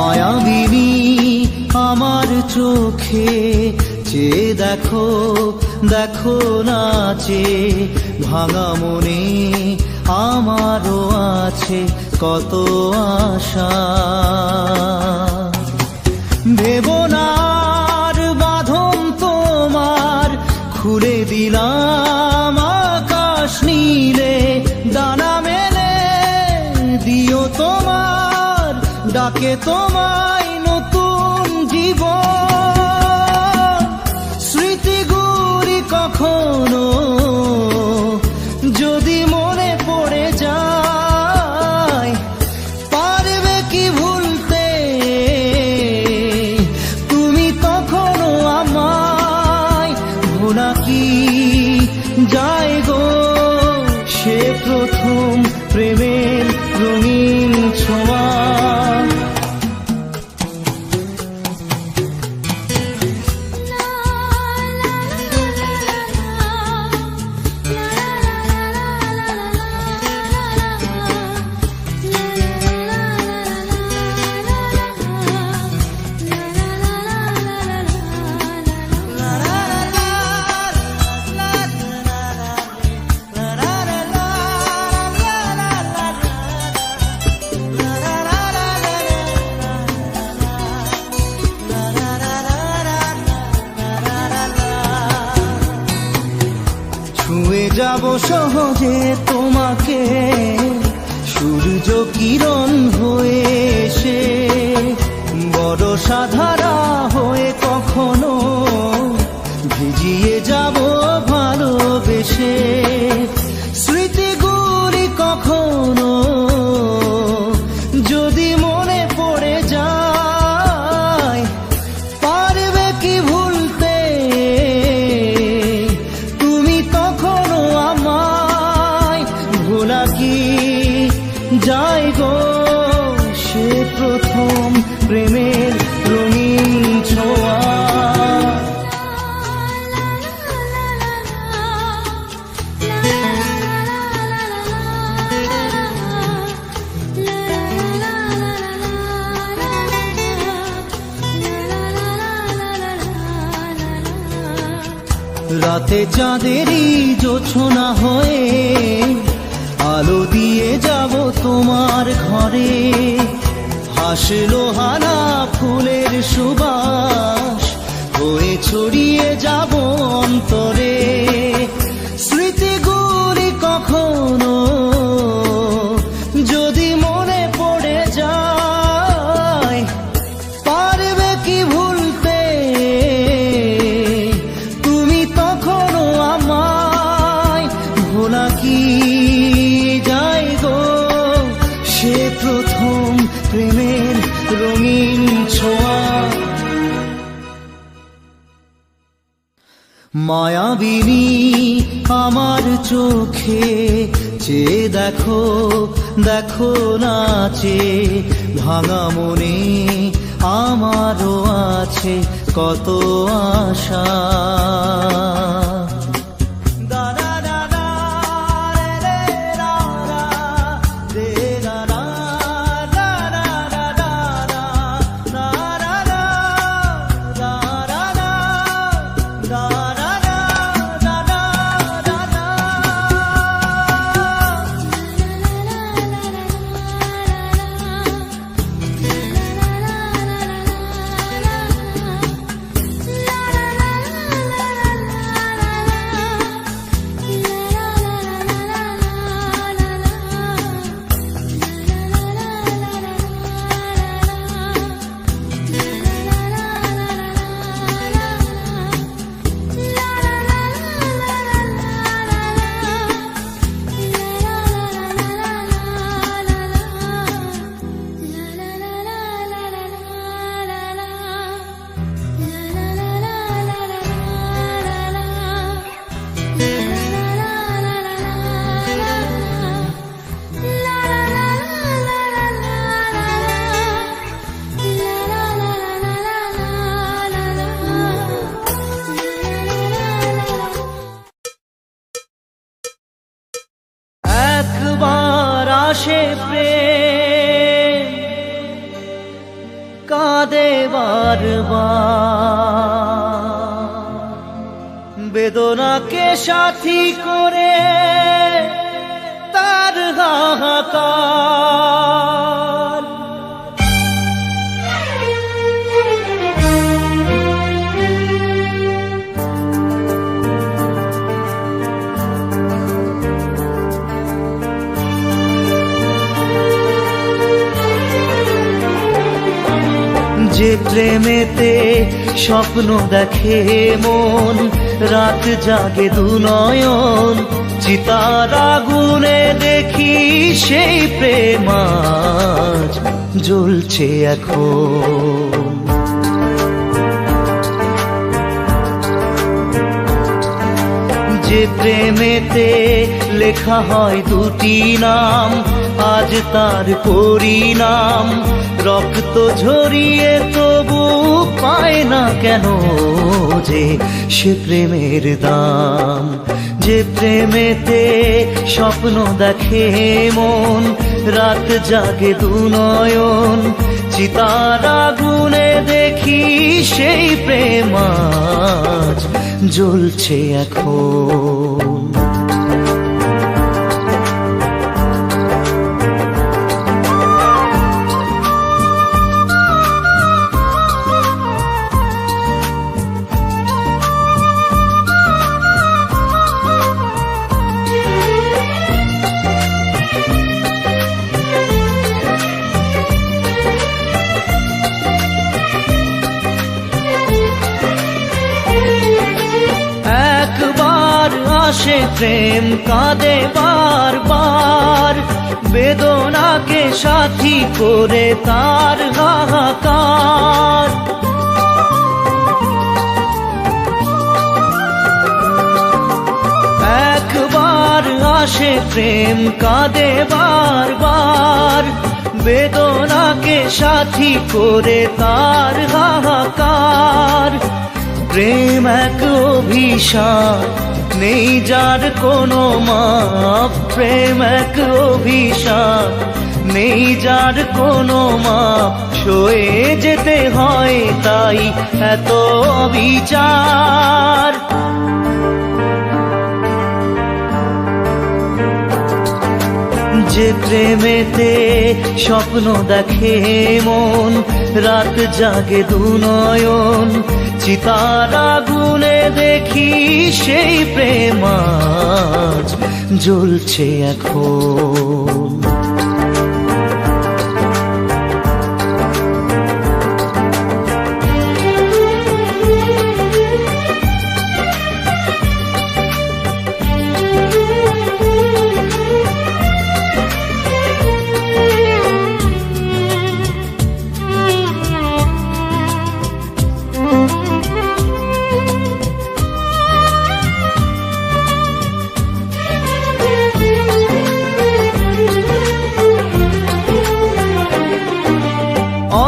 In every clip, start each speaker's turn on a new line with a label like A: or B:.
A: মায়াবিনী আমার চোখে চেয়ে দেখো দেখো নাচে ভাঙা মনে আমারও আছে কত আশা। ভেবনার বাঁধন তোমার খুলে দিলাম আকাশ নীলে, ডানা মেলে দিও তোমার ডাকে তোমায় নতুন জীবন। স্মৃতিগুলি কখনো যদি মনে পড়ে যায়, পারবে কি ভুলতে তুমি তখনো আমায়? ভোলা কি যায় গো সে প্রথম প্রেমের রঙিন ছোঁয়া। ছুঁয়ে যাব সহজে তোমাকে সূর্য কিরণ হয়ে এসে, বরষা ধারা হয়ে কখনো ভিজিয়ে যাব ভালোবেসে। স্মৃতিগুলি কখনো যদি মনে পড়ে যায়, পারবে কি ভুলতে তুমি তখনো আমায়? ভোলা কি যায় গো সে প্রথম প্রেমের রঙিন ছোঁয়া। রাতে চাঁদেরই জোছনা হয়ে আলো দিয়ে যাব তোমার ঘরে, হাসলো হানা ফুলের সুবাস হয়ে ছড়িয়ে যাব অন্তরে। স্মৃতিগুলি কখনো যদি মনে পড়ে যায়, পারবে কি ভুলতে তুমি তখনো আমায়? ভোলা কি যায় গো সে প্রথম প্রেমের রঙিন ছোঁয়া। মায়াবিনী আমার চোখে চেয়ে দেখো দেখো নাচে ভাঙা মনে আমারও আছে কত আশা। আসে প্রেম কাঁদে বারবার, বেদনাকে সাথী করে তার হাহাকার। যে প্রেমেতে স্বপ্ন দেখে মন, রাত জাগে দুনয়ন, চিতার আগুনে দেখি সেই প্রেম আজ জ্বলছে এখন। যে প্রেমেতে লেখা হয় দুটি নাম, আজ তার পরিণাম রক্ত ঝরিয়ে তবু পায় না কেন যে সে প্রেমের দাম। যে প্রেমেতে স্বপ্ন দেখে মন, রাত জাগে দুনয়ন, চিতার আগুনে দেখি সেই প্রেম আজ জ্বলছে এখন। একবার আসে প্রেম কাঁদে বারবার, বেদনাকে সাথী করে তার হাহাকার। একবার আসে প্রেম কাঁদে বারবার, বেদনাকে সাথী করে তার হাহাকার। প্রেম এক অভিশাপ, নেই যার কোনো মাপ। প্রেম এক অভিশাপ, নেই যার কোনো মাপ। সয়ে যেতে হয় তাই এত বিচার। যে প্রেমেতে স্বপ্ন দেখে মন, রাত জাগে দুনয়ন, চিতার আগুনে দেখি সেই প্রেম আজ জ্বলছে এখন।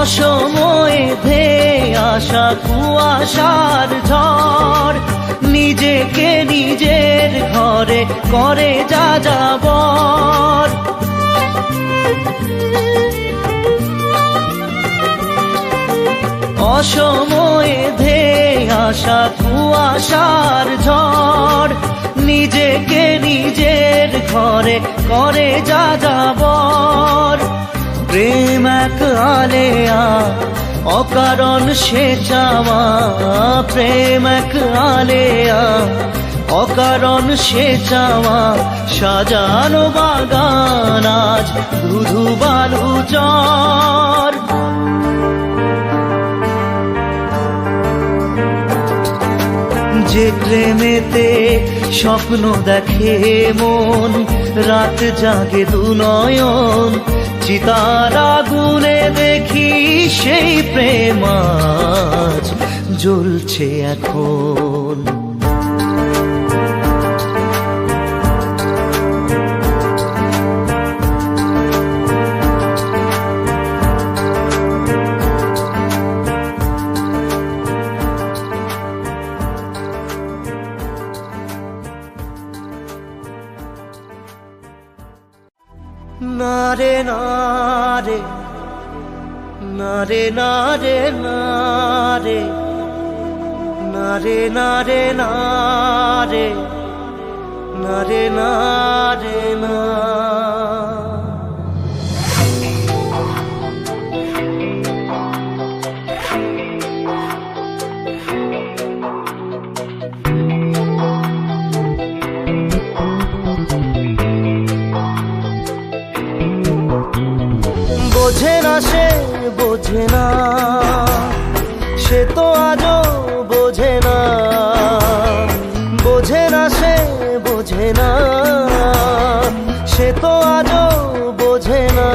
A: অসময়ে ধেয়ে আসা কুয়াশার ঝড়, নিজেকে নিজের ঘরে করে যাযাবর। অসময়ে ধেয়ে আসা কুয়াশার ঝড়, নিজেকে নিজের ঘরে করে যাযাবর। প্রেম এক আলেয়া, অকারণ সে চাওয়া। প্রেম এক আলেয়া, অকারণ সে চাওয়া। সাজানো বাগান আজ ধুধু বালু চর। যে প্রেমেতে স্বপ্ন দেখে মন, রাত জাগে দুনয়ন, চিতার আগুনে দেখি সেই প্রেম আজ জ্বলছে এখন। নারে নারে না রে না রে না রে, না রে না রে না রে, না রে না রে না। বোঝে না সে বোঝে না, সে তো আজও বোঝে না। বোঝে না সে বোঝে না, সে তো আজও বোঝে না।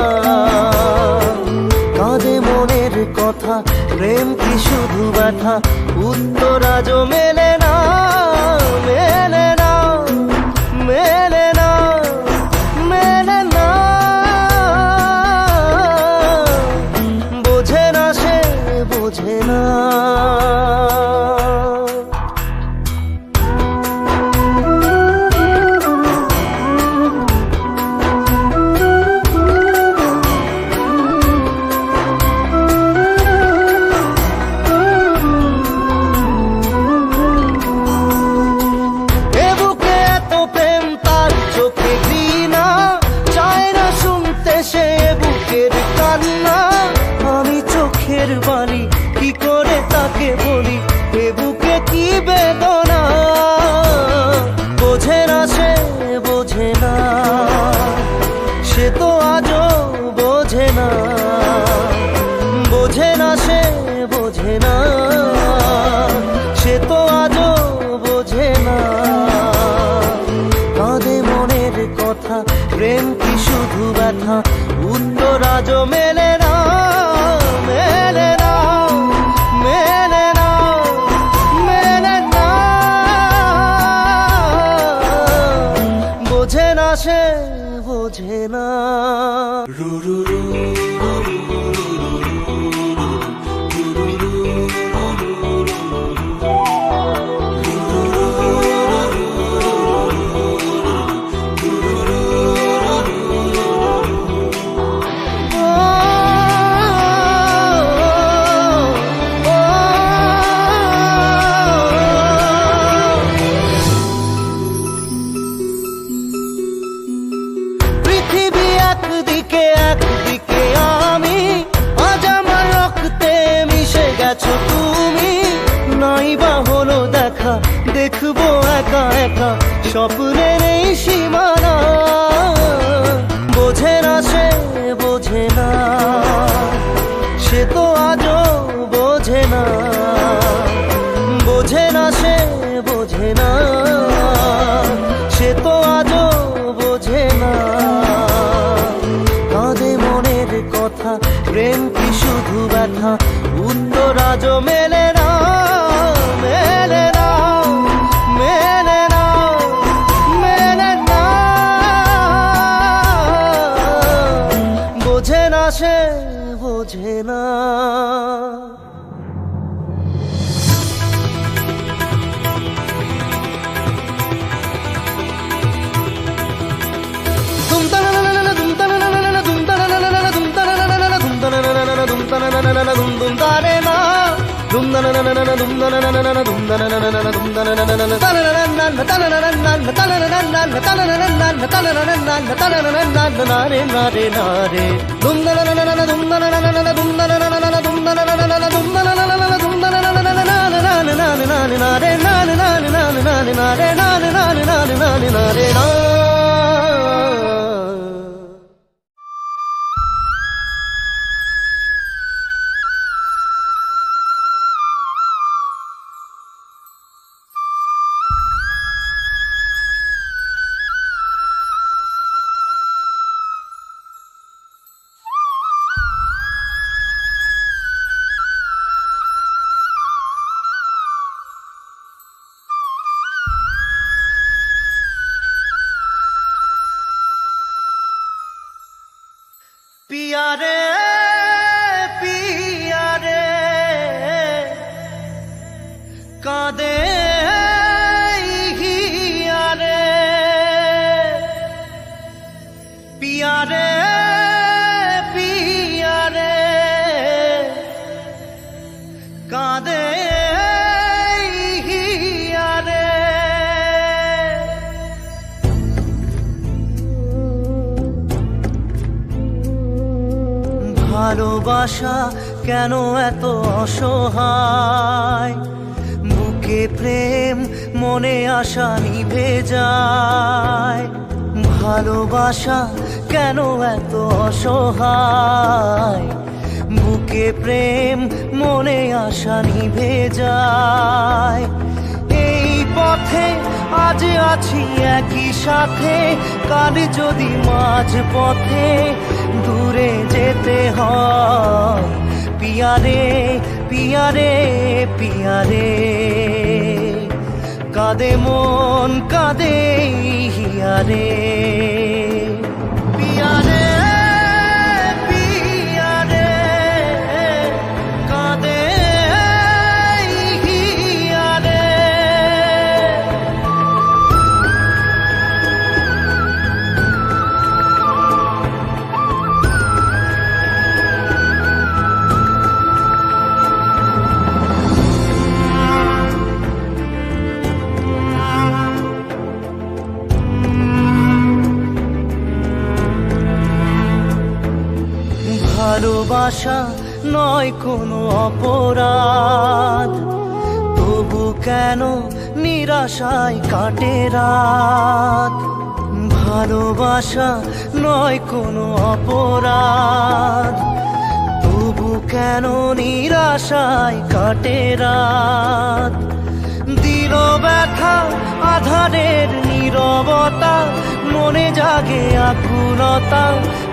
A: কাঁদে মনের কথা, প্রেম কি শুধু ব্যথা, উত্তর আজও মেলে না, মেলে না, মেলে না, মেলে না। বোঝে না সে বোঝে না। আমি চোখের বালি কি করে তাকে বলি, এ বুকে কি বেদনা। বোঝে না সে বোঝে না, সে তো আজও বোঝে না। বোঝে না সে বোঝে না, সে তো আজও বোঝে না। কাঁদে মনের কথা, প্রেম কি শুধু ব্যথা, উত্তর আজও মেলে না, মেলে না, মেলে না, মেলে না। বোঝে না সে বোঝে না। দেখবো একা একা স্বপ্নের এই সীমানা। বোঝে না সে বোঝে না, সে তো আজও বোঝে না। বোঝে না সে বোঝে না, সে তো আজও বোঝে না। কাঁদে মনের কথা, প্রেম কি শুধু ব্যথা, উত্তর আজও মেলে না, মেলে না, মেলে না, মেলে না। বোঝে না সে বোঝে না। पिया रे पिया रे कांदे हिया रे पिया रे पिया रे ভালোবাসা কেন এত অসহায়, বুকে প্রেম মনে আশা নিভে যায়। ভালোবাসা কেন এত অসহায়, বুকে প্রেম মনে আশা নিভে যায়। এই পথে আজ আছি একই সাথে, কাল যদি মাঝ পথে দূরে যেতে হয়। পিয়ারে পিয়ারে পিয়ারে, কাঁদে মন কাঁদে হিয়ারে। পিয়ারে পিয়ারে, কাঁদে হিয়ারে। ভালোবাসা নয় কোনো অপরাধ, তবু কেন নিরাশায় কাটে রাত। ভালোবাসা নয় কোনো অপরাধ, তবু কেন নিরাশায় কাটে রাত। দিল ব্যথা আধারের নীরবতা, মনে জাগে আকুলতা,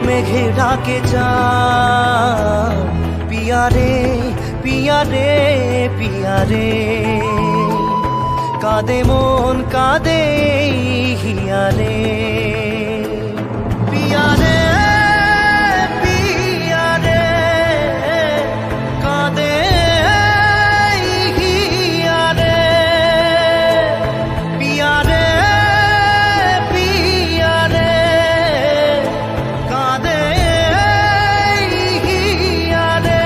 A: মেঘে ঢাকে চাঁদ। পিয়ারে পিয়ারে পিয়ারে, কাঁদে মন কাঁদে হিয়ারে। পিয়ারে পিয়ারে, কাঁদে হিয়ারে। পিয়ারে পিয়ারে, কাঁদে হিয়ারে।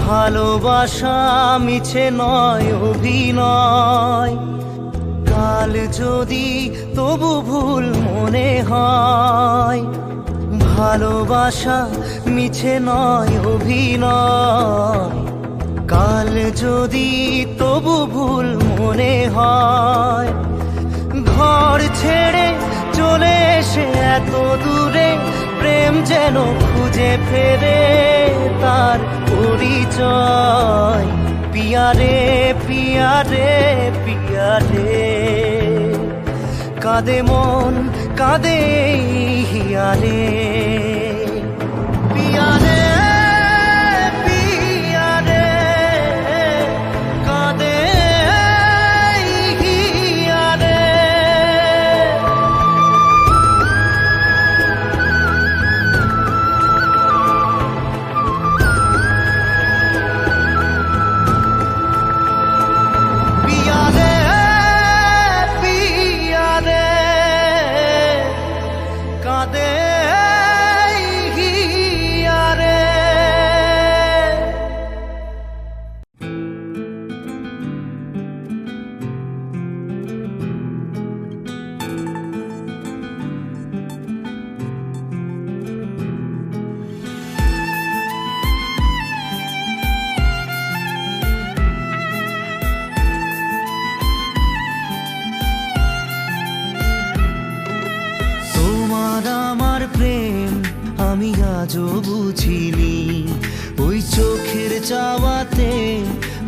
A: ভালোবাসা মিছে নয় অভিনয়, কাল যদি তবু ভুল মনে হয়। ভালোবাসা মিছে নয় অভিনয়, কাল যদি তবু ভুল মনে হয়। ঘর ছেড়ে চলে এসে এত দূরে, প্রেম যেন খুঁজে ফেরে তার পরিচয়। পিয়ারে পিয়ারে পিয়ারে, কাঁদে মন কাঁদে হিয়ারে। পিয়ারে পিয়ারে, কাঁদে হিয়ারে। পিয়ারে পিয়ারে, কাঁদে হিয়ারে। তোমার আমার প্রেম আমি আজও বুঝিনি, ওই চোখের চাওয়াতে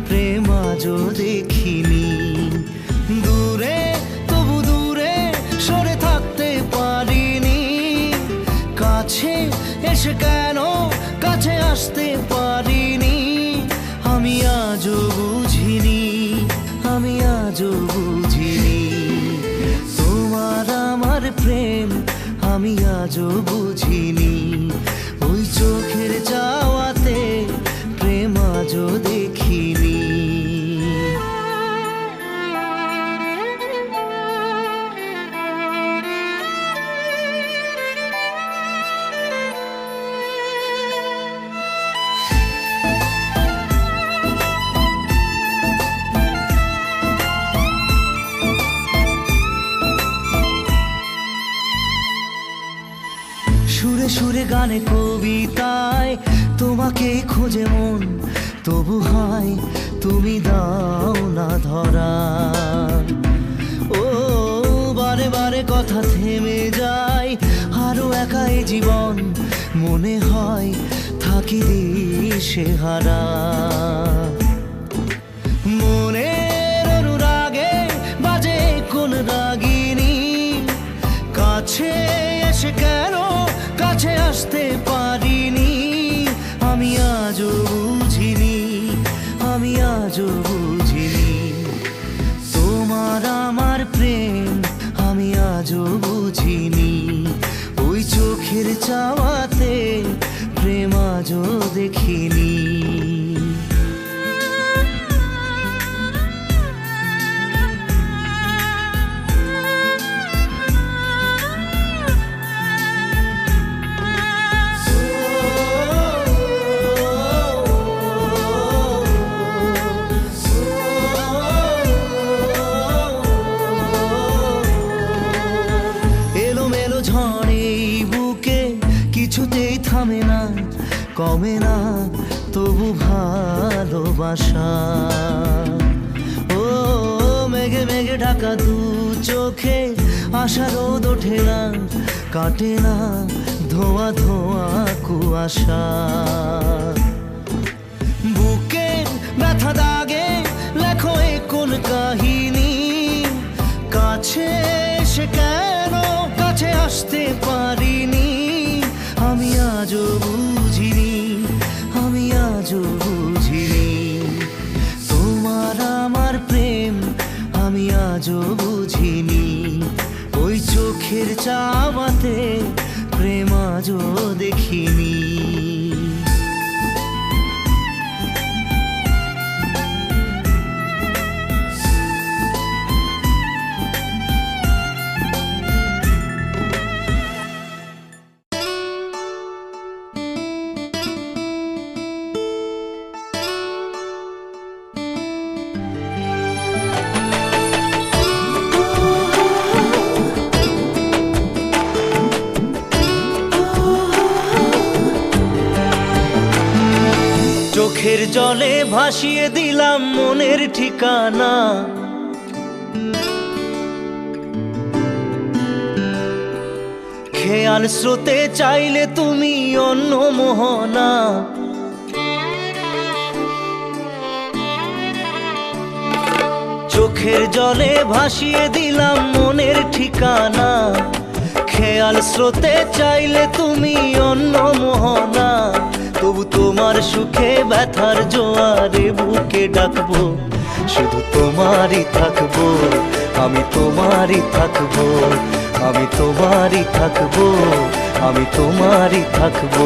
A: প্রেম আজও দেখিনি। দূরে তবু দূরে সরে থাকতে পারিনি, কাছে এসে কেন কাছে আসতে পারিনি। আমি আজও বুঝিনি, আমি আজও বুঝিনি। তোমার আমার প্রেম আমি আজও বুঝিনি, ওই চোখের চাওয়াতে প্রেম আজও দেখিনি। সুরে সুরে গানে কবিতায় তোমাকে খোঁজে মন, তবু হয় তুমি দাও না ধরা। ও বারে বারে কথা থেমে যায়, আরো একা এই জীবন, মনে হয় থাকি দিশে হারা। মনের অনুরাগে বাজে কোন রাগিনী, কাছে এসে কেন কাছে আসতে পারিনি। আমি আজও বুঝিনি, আমি আজও বুঝিনি তোমার আমার প্রেম, আমি আজও বুঝিনি। ওই চোখের চাওয়াতে প্রেম আজও দেখিনি। কিছুতেই থামে না, কমে না তবু ভালোবাসা। ও মেঘে মেঘে ঢাকা দু চোখে আশা রোদ ওঠে না, কাটে না ধোয়া ধোয়া কুয়াশা। বুকের ব্যথা দাগে লেখো এ কোন কাহিনী, কাছে এসে কেন কাছে আসতে পারিনি। আমি আজও বুঝিনি, আমি আজও বুঝিনি তোমার আমার প্রেম, আমি আজও বুঝিনি। ওই চোখের চাওয়াতে প্রেম আজও দেখিনি। চোখের জলে ভাসিয়ে দিলাম মনের ঠিকানা, খেয়াল স্রোতে চাইলে তুমি অন্য মোহনা। চোখের জলে ভাসিয়ে দিলাম মনের ঠিকানা, খেয়াল স্রোতে চাইলে তুমি অন্য মোহনা। তবু তোমার সুখে ব্যথার জোয়ারে বুকে ডাকবো, শুধু তোমারই থাকবো, আমি তোমারই থাকবো, আমি তোমারই থাকবো, আমি তোমারই থাকবো।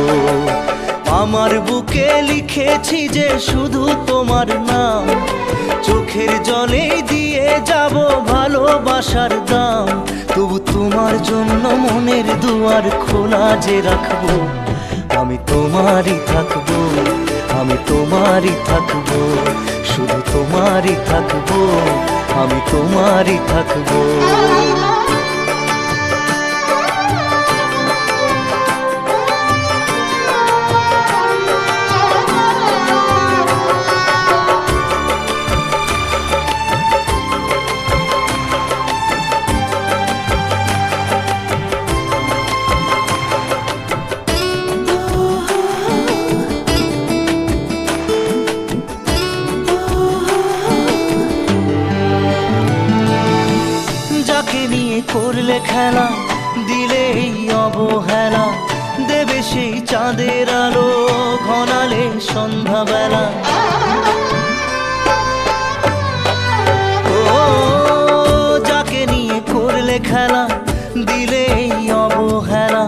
A: আমার বুকে লিখেছি যে শুধু তোমার নাম, চোখের জলে দিয়ে যাব ভালোবাসার দাম। তবু তোমার জন্য মনের দুয়ার খোলা যে রাখবো, আমি তোমারই থাকবো, আমি তোমারই থাকবো, শুধু তোমারই থাকবো, আমি তোমারই থাকবো। করলে খেলা দিলে অবহেলা, দেবে সেই চাঁদের আলো ঘনালে সন্ধ্যাবেলা। ও যাকে নিয়ে করলে খেলা দিলে অবহেলা,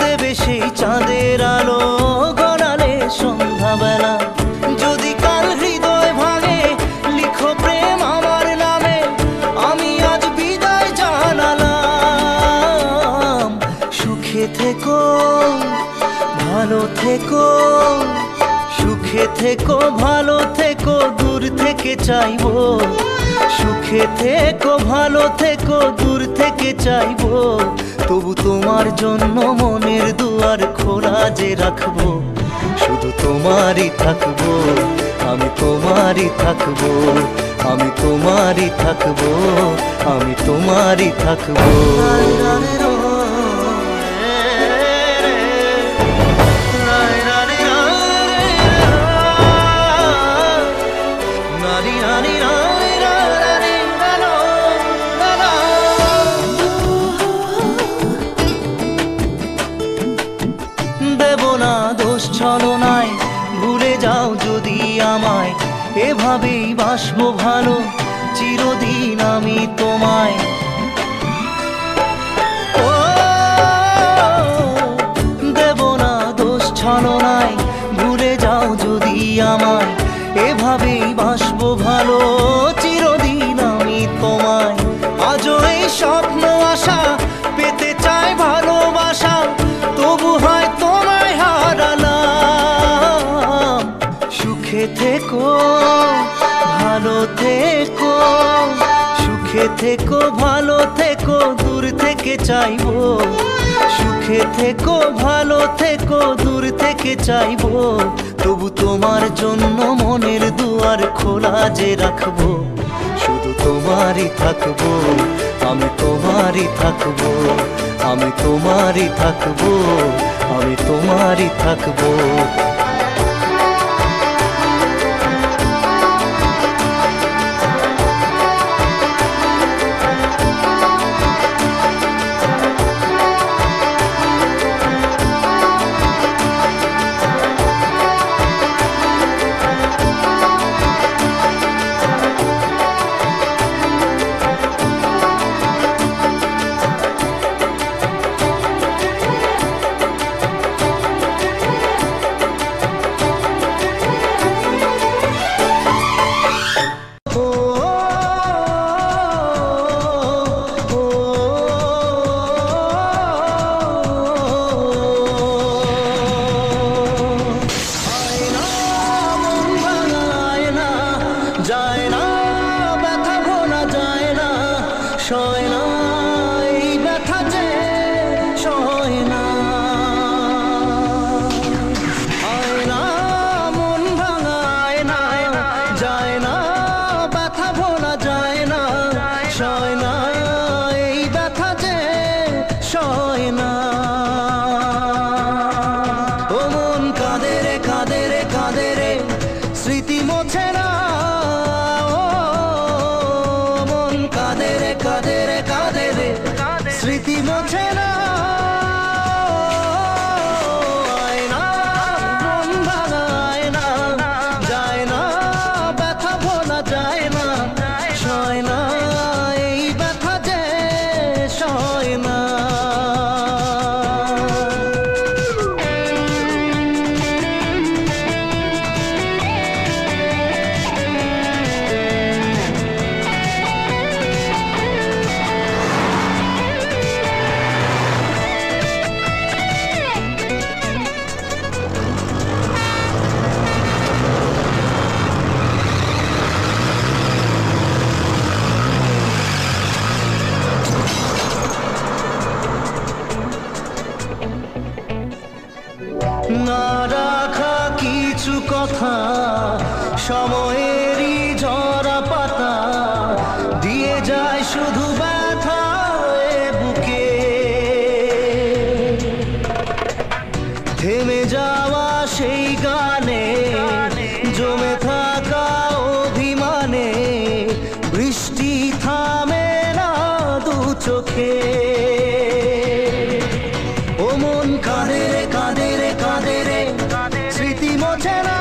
A: দেবে সেই চাঁদের আলো ঘনালে সন্ধ্যাবেলা। যদি কাল হৃদয় ভাঙে লিখো প্রেম আমার নামে, আমি আজ বিদায় জানালাম। সুখে থেকো ভালো থেকো, সুখে থেকো ভালো থেকো, দূর থেকে চাইবো। সুখে থেকো ভালো থেকো, দূর থেকে চাইবো। তবু তোমার জন্য মনের দুয়ার খোলা যে রাখবো, শুধু তোমারই থাকবো, আমি তোমারই থাকবো, আমি তোমারই থাকবো, আমি তোমারই থাকবো। দেব না দোষ ছলনায়, ভুলে যাও যদি আমায়, এভাবেই বাসবো ভালো চিরদিন আমি তোমায়। ও দেব না দোষ ছলনায়, ভুলে যাও যদি আমায়, এভাবেই বাসবো ভালো চিরদিন আমি তোমায়। আজও এই স্বপ্ন আশা পেতে চাই ভালোবাসা, তবু হয় তোমায় হারালাম। সুখে থেকো ভালো থেকো, সুখে থেকো ভালো থেকো, দূর থেকে চাইবো। সুখে থেকো ভালো থেকো, দূর থেকে চাইবো, তবু তোমার জন্য মনের দুয়ার খোলা যে রাখবো, শুধু তোমারই থাকবো, আমি তোমারই থাকবো, আমি তোমারই থাকবো, আমি তোমারই থাকবো। যায় না ব্যথা ভোলা যায় না, সয় না এই ব্যথা যে সয় না। আয় না মন ভাঙায় না, যায় না ব্যথা ভোলা যায় না, সয় না এই ব্যথা যে সয় না। ও মন কাঁদে রে কাঁদে রে কাঁদে রে, স্মৃতি মোছে না। স্মৃতি মোছে না, আয় না মন ভাঙায় না, যায় না ব্যথা ভোলা যায় না, সয় না এই ব্যথা যে সয় না। না রাখা কিছু কথা, সময়েরই ঝরা পাতা, দিয়ে যায় শুধু ব্যথা বুকে। থেমে যাওয়া সেই গানে, জমে থাকা অভিমানে, বৃষ্টি থামে না দু চোখে। ও মন কাঁদে রে কাঁদে রে কাঁদে রে, স্মৃতি মোছে না।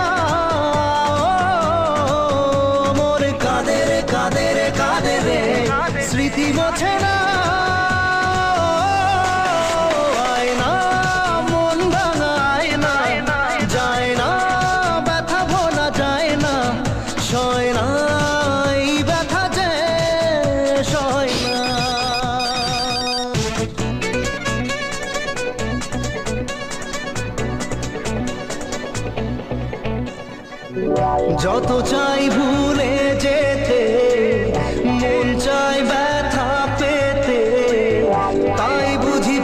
A: মোর কাঁদে রে কাঁদে রে কাঁদে রে, স্মৃতি মোছে না। আয় না মন ভাঙায় না, যায় না ব্যথা ভোলা যায় না, সয় না এই ব্যথা যে সয় না। যত চাই ভুলে যেতে, মন চাই ব্যথা পেতে, তাই বুঝি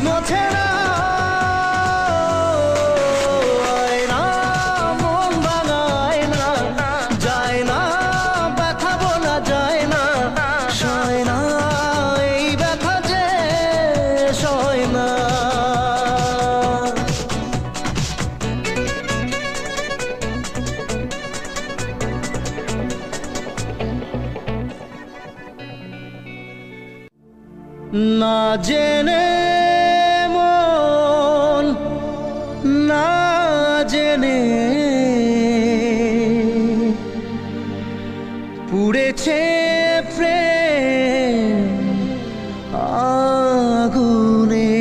A: মোছে না, আয়না মন ভাঙায় না, যায় না ব্যথা বলা যায় না, সয় না এই ব্যথা যে সয় না। না জেনে মন, না জেনে পুড়েছে প্রেম আগুনে।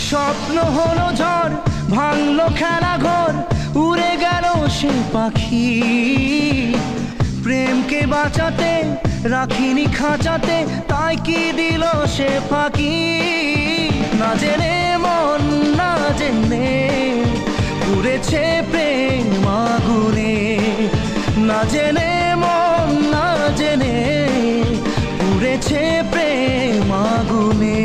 A: স্বপ্ন হলো ঝড়, ভাঙলো খেলা ঘর, উড়ে গেল সে পাখি। প্রেমকে বাঁচাতে রাখিনি খাঁচাতে, তাই কি দিল সে ফাঁকি। না জেনে মন, না জেনে পুড়েছে প্রেম আগুনে। না জেনে মন, না জেনে পুড়েছে প্রেম আগুনে।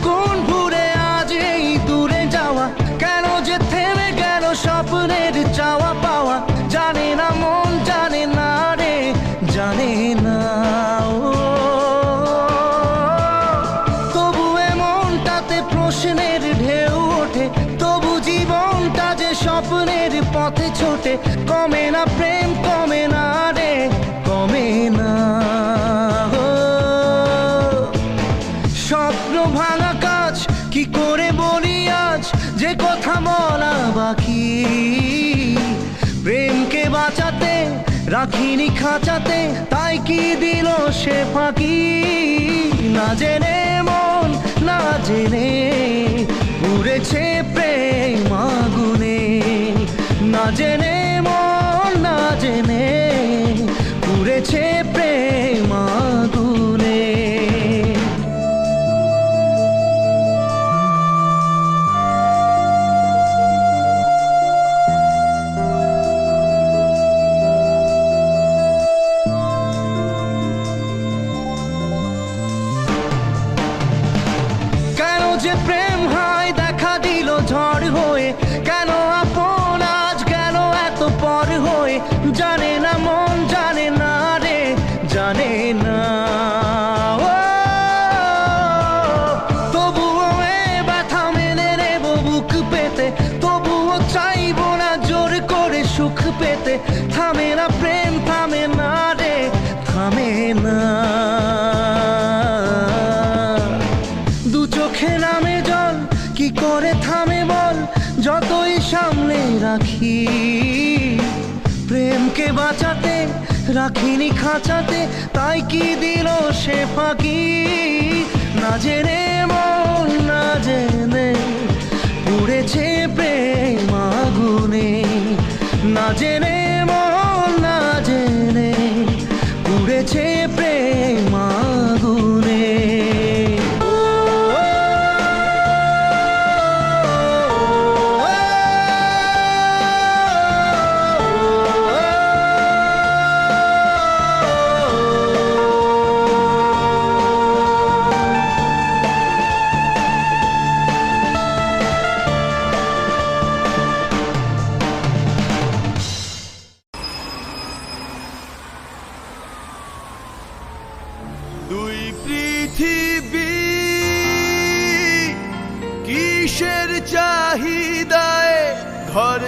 A: কোন ভুলে আজ এই দূরে যাওয়া, কেন যে থেমে গেল স্বপ্নের চাওয়া পাওয়া। জানে না মন, জানে না রে, জানে না ও। তবু এমনটাতে প্রশ্নের ঢেউ ওঠে, তবু জীবনটা যে স্বপ্নের পথে ছোটে। কমে না প্রেম, কমে না রে, কমে না। স্বপ্ন ভাঙা কাজ কি করে বলি আজ, যে কথা বলা বাকি। প্রেমকে বাঁচাতে রাখিনি খাঁচাতে, তাই কি দিল সে ফাঁকি। না জেনে মন, না জেনে পুড়েছে প্রেম আগুনে। না জেনে মন, না জেনে পুড়েছে প্রেম আগুনে। যে প্রেম হয় দেখা দিল ঝড় হয়ে, কেন আপন আজ গেল এত পর হয়ে। জানে না মন, জানে না রে, জানে না ও। তবুও এ ব্যথা মেনে নেব বুক পেতে, তবুও চাইবো না জোর করে সুখ পেতে। থামে না প্রেম, থামে না রে, থামে না। দু চোখে নামে জল, কি করে থামে বল, যতই সামনে রাখি। প্রেমকে বাঁচাতে রাখিনি খাঁচাতে, তাই কি দিল সে ফাঁকি। না জেনে মন, না জেনে পুড়েছে প্রেম আগুনে। না জেনে মন, না জেনে পুড়েছে প্রেম আগুনে।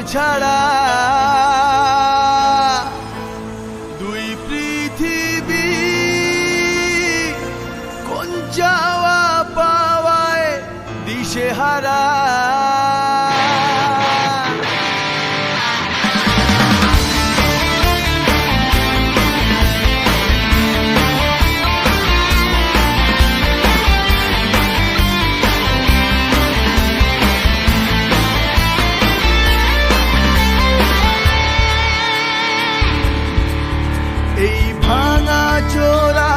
B: ছাড়া দুই পৃথিবী কোন যাওয়া পাওয়ায় দিশেহারা এই ভাঙা চোরা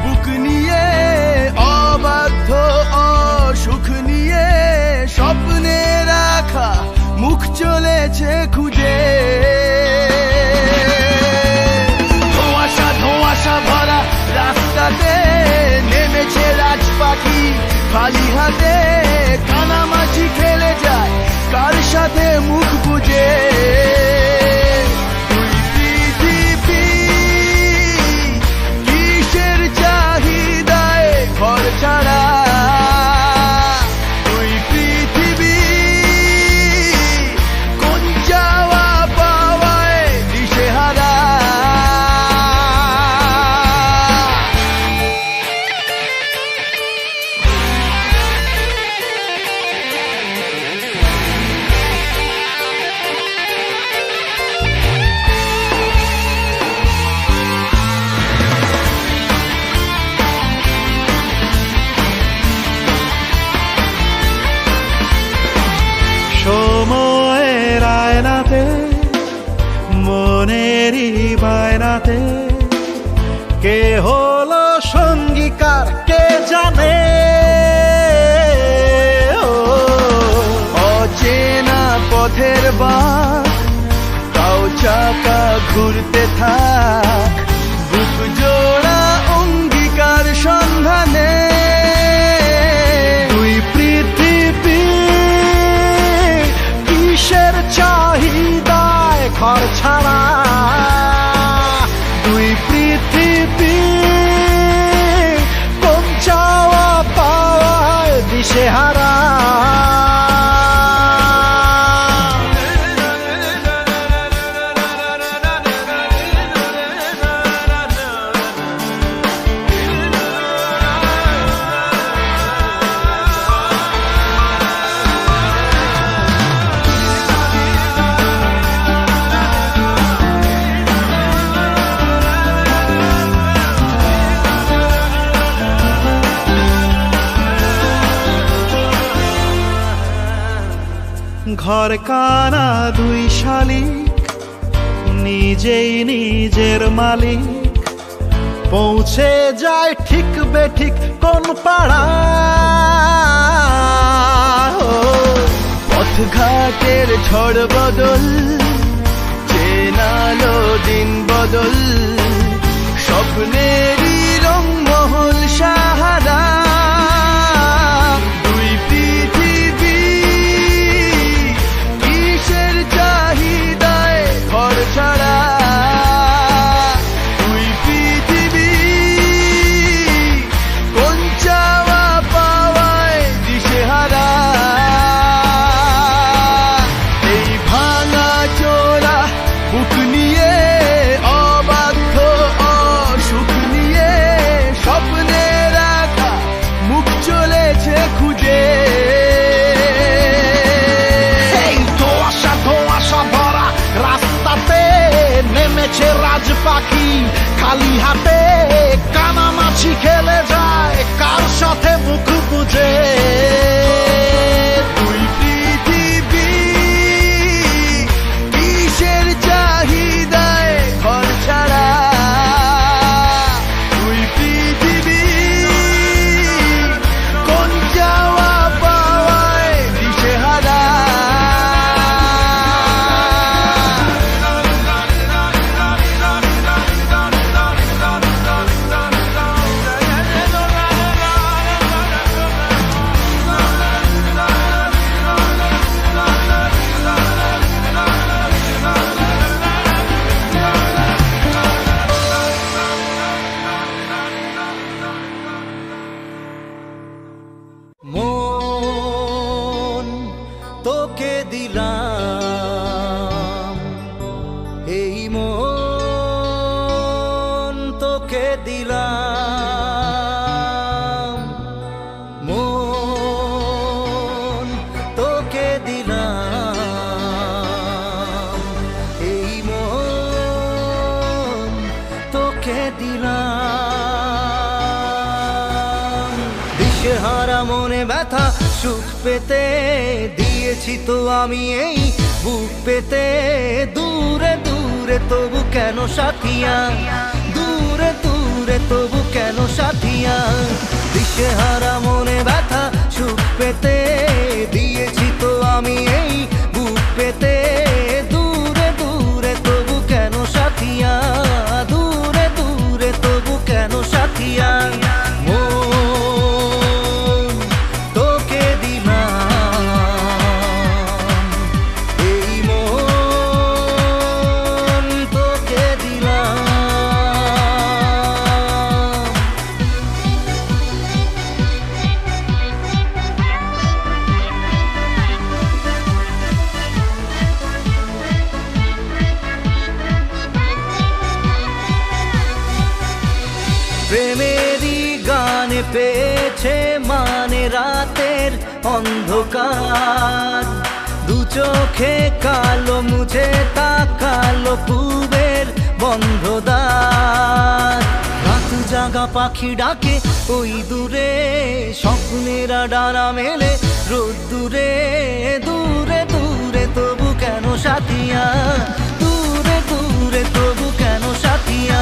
B: বুক নিয়ে অবাধ্য অসুখ নিয়ে স্বপ্নে রাখা মুখ চলেছে খুঁজে ধোঁয়াশা ধোঁয়াশা ভরা রাস্তাতে নেমেছে রাজ পাখি খালি হাতে কানামাছি খেলে যায় কার সাথে মুখ বুঝে ছাড়া তুই পৃথিবী কোন যাওয়া পাওয়ায় দিশেহারা
A: সময়ের আয়নাতে মনেরই বায়নাতে কে হলো সঙ্গীকার কে জানে
B: অচেনা পথের বাঁক তাও চাকা ঘুরতে থাক বুক জোড়া অঙ্গীকার সন্ধানে
A: দুই পৃথিবী কিসের চাহিদায় ঘর ছাড়া দুই পৃথিবী কোন চাওয়া পাওয়ায় দিশেহারা ঘর কানা দুই শালিক নিজেই নিজের মালিক পৌঁছে যায় ঠিক বেঠিক কোন পাড়া
B: পথঘাটের ঝড় বদল চেনালো দিন বদল স্বপ্নেরই রংমহল সাহারা দুই পৃথিবী কিসের চাহিদায় ঘর ছাড়া দুই পৃথিবী কোন চাওয়া পাওয়ায় দিশেহারা এই ভাঙা চোরা বুক নিয়ে অবাধ্য অসুখ নিয়ে স্বপ্নে রাখা মুখ চলেছে খুঁজে
A: এই ধোঁয়াশা ধোঁয়াশা ভরা রাস্তাতে নেমেছে রাজ পাখি খালি হাতে কানামাছি খেলে যায় কার সাথে মুখ বুঝে
B: দুই পৃথিবী কিসের চাহিদায় ঘর ছাড়া দুই পৃথিবী কোন যাওয়া পাওয়ায় দিশেহারা
A: দিলাম। দিশেহারা মনে ব্যথা সুখ পেতে দিয়েছি তো আমি এই বুক পেতে। দূরে দূরে তবু কেন সাথিয়া, দূরে দূরে তবু কেন সাথিয়া। দিশেহারা মনে ব্যথা সুখ পেতে দিয়েছি তো আমি এই বুক পেতে। দূরে দূরে তবু কেন সাথিয়া, দূরে দূরে তবু কেন সাথিয়া। মন তোকে দিলাম, এই মন তোকে দিলাম। প্রেমেরই গানে পেয়েছে মানে রাতের অন্ধকার। দু চোখে কালো মুছে তাকালো পূবের বন্ধ দ্বার। রাত জাগা পাখি ডাকে ওই দূরে, স্বপ্নেরা ডানা মেলে রোদ্দুরে। দূরে দূরে তবু কেন সাথিয়া, দূরে দূরে তবু কেন সাথিয়া।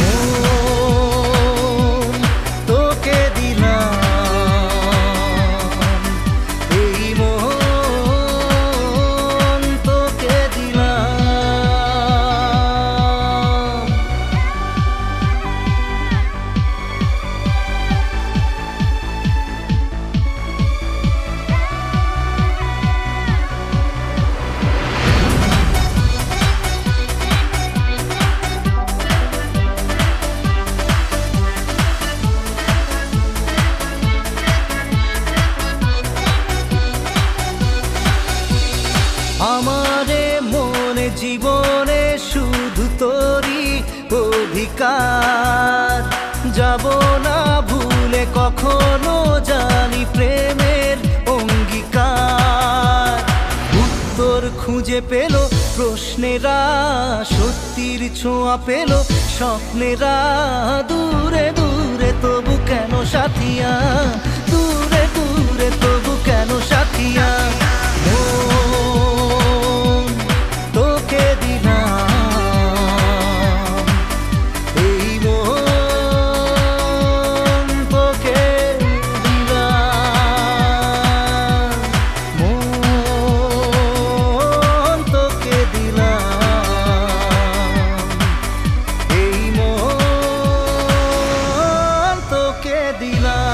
A: মন তোকে দিলাম, এই মন তোকে দিলাম। আমারে মনে জীবনে শুধু তোরই অধিকার। যাব না ভুলে কখনো জানি প্রেমের অঙ্গীকার। উত্তর খুঁজে পেল প্রশ্নেরা, সত্যির ছোঁয়া পেল স্বপ্নেরা। দূরে দূরে তবু কেন সাথিয়া, দূরে দূরে তবু কেন সাথিয়া। মন তোকে দিলাম, এই মন তোকে দিলাম। মন তোকে দিলাম, এই মন তোকে দিলাম।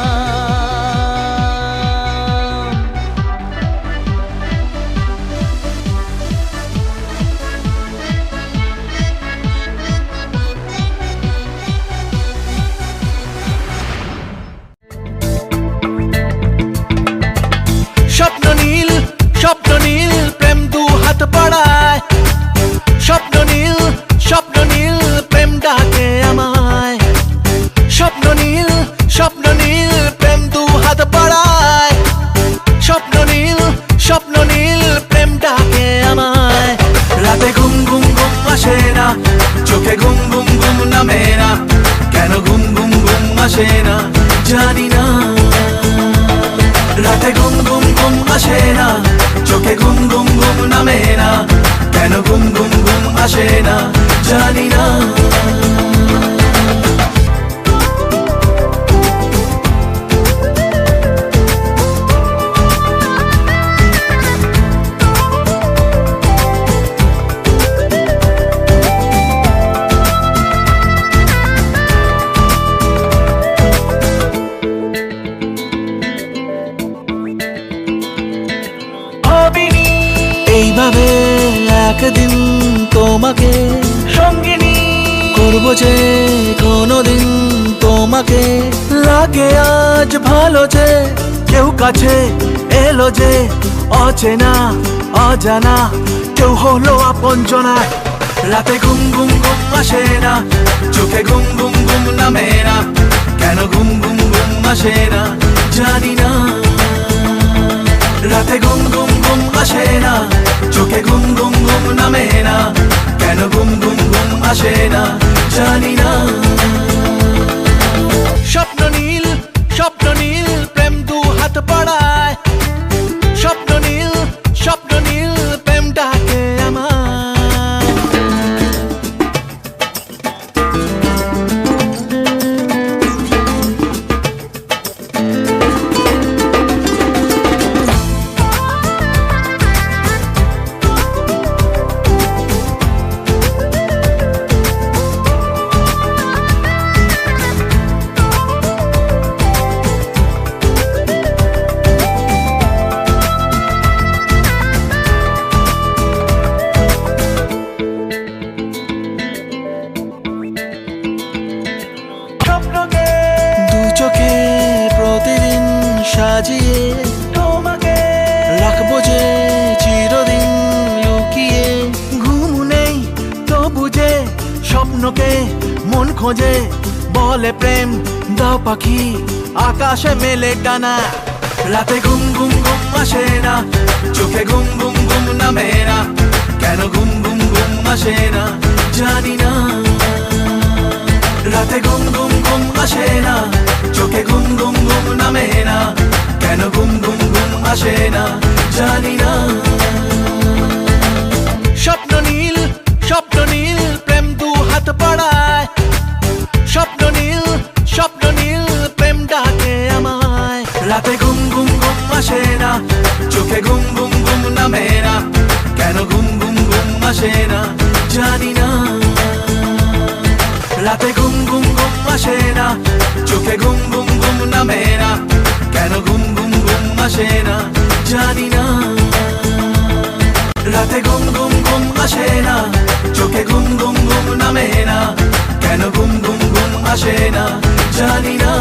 B: স্বপ্ন নীল, স্বপ্ন নীল, প্রেম দু হাত বাড়ায়। স্বপ্ন নীল, স্বপ্ন নীল, প্রেম ডাকে আমায়। স্বপ্ন নীল, স্বপ্ন নীল, প্রেম দু হাত বাড়ায়। স্বপ্ন নীল, স্বপ্ন নীল, প্রেম ডাকে আমায়। রাতে ঘুম ঘুম ঘুম আসে না, চোখে ঘুম ঘুম ঘুম নামে না। কেন ঘুম ঘুম ঘুম আসে না জানি না। রাতে ঘুম ঘুম ঘুম আসে না, চোখে ঘুম ঘুম ঘুম নামে না। কেন ঘুম ঘুম ঘুম আসে না জানি না। এইভাবে একদিন তোমাকে সঙ্গিনী করবো যে কোনোদিন তোমাকে। লাগে আজ ভালো যে কেউ কাছে এলো যে, অচেনা অজানা কেউ হলো আপনজনা। রাতে ঘুম ঘুম ঘুম আসে না, চোখে ঘুম ঘুম ঘুম নামে না। কেন ঘুম ঘুম ঘুম আসে না জানি না। রাতে ঘুম ঘুম ঘুম আসে না, চোখে ঘুম ঘুম ঘুম নামে না। কেন ঘুম ঘুম ঘুম আসে না জানি না। স্বপ্নকে মন খোঁজে বলে প্রেম দাও পাখি আকাশে মেলে ডানা রাতে ঘুম ঘুম ঘুম আসে না চোখে ঘুম ঘুম ঘুম নামে না কেন ঘুম ঘুম ঘুম আসে না জানি না রাতে ঘুম ঘুম ঘুম আসে না চোখে ঘুম ঘুম ঘুম নামে না কেন ঘুম ঘুম ঘুম আসে না জানি না স্বপ্ন নীল প্রেম দু হাত বাড়ায় স্বপ্ন নীল প্রেম ডাকে আমায় রাতে ঘুম ঘুম ঘুম আসে না চোখে ঘুম ঘুম ঘুম নামে না কেন ঘুম ঘুম ঘুম আসে না জানি না রাতে ঘুম ঘুম ঘুম আসে না চোখে ঘুম ঘুম ঘুম নামে না কেন ঘুম ঘুম ঘুম আসে না জানি না রাতে ঘুম ঘুম ঘুম আসে না চোখে ঘুম ঘুম ঘুম নামে না কেন ঘুম ঘুম ঘুম আসে না জানি না